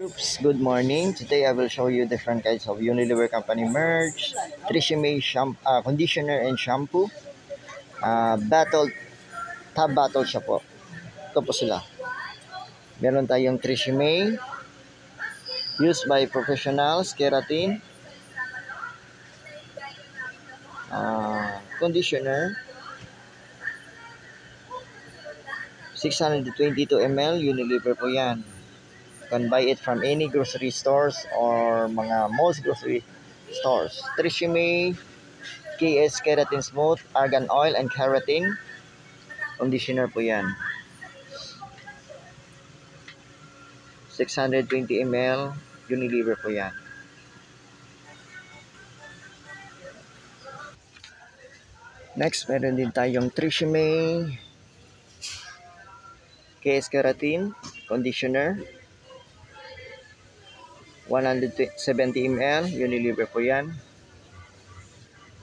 Oops, good morning. Today I will show you different kinds of Unilever Company merch, Tresemme conditioner and shampoo. Tab battle siya po. Ito po sila. Meron tayong Tresemme, used by professionals, keratin, conditioner, 622 ml, Unilever po yan. You can buy it from any grocery stores or most grocery stores. Tresemme KS Keratin Smooth, Argan Oil and Keratin conditioner po yan. 620 ml, Unilever po yan. Next, meron din tayong Tresemme KS Keratin conditioner, 170 ml, Unilever po yan.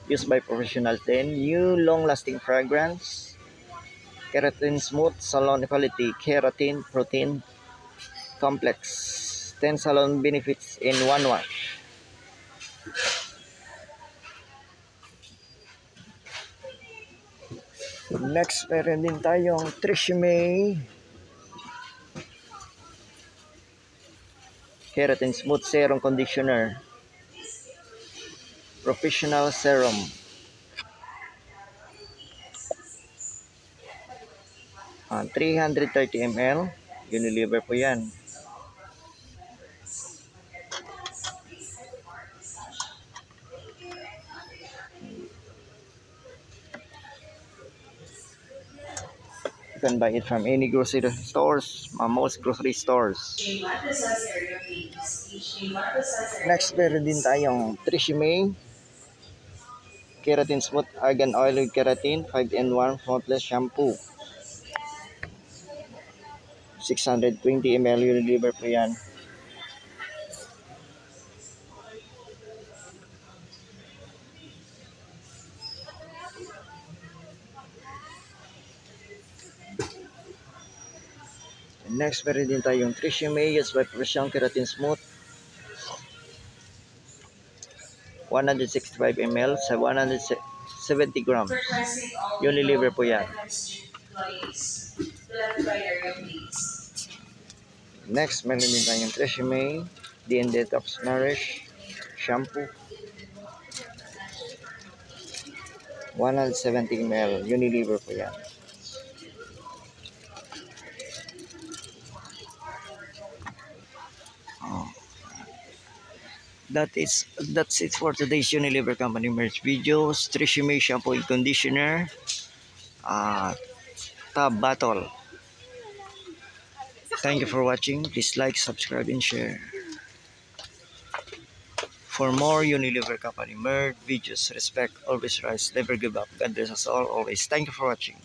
Used by professionals din. New long-lasting fragrance, Keratin Smooth, Salon Quality, Keratin Protein Complex. 10 salon benefits in one wash. Next, meron din tayong Tresemme Keratin Smooth Serum Conditioner, Professional Serum. Uh, 330 ml, Unilever po yan. You can buy it from any grocery stores, most grocery stores. Next, meron din tayong Tresemme Keratin Smooth Argan Oil with Keratin 5-in-1 Faultless Shampoo, 620 ml, Unilever po yan. Next, meron din tayong Tresemme used by professional Keratin Smooth, 165 ml sa 170 grams. Unilever po yan. Next, meron din tayong Tresemme Detox Nourish Shampoo, 170 ml, Unilever po yan. That's it for today's Unilever Company merch videos. Tresemme shampoo and conditioner, tab battle. Thank you for watching. Please like, subscribe, and share. For more Unilever Company merch videos, respect, always rise, never give up. God bless us all always. Thank you for watching.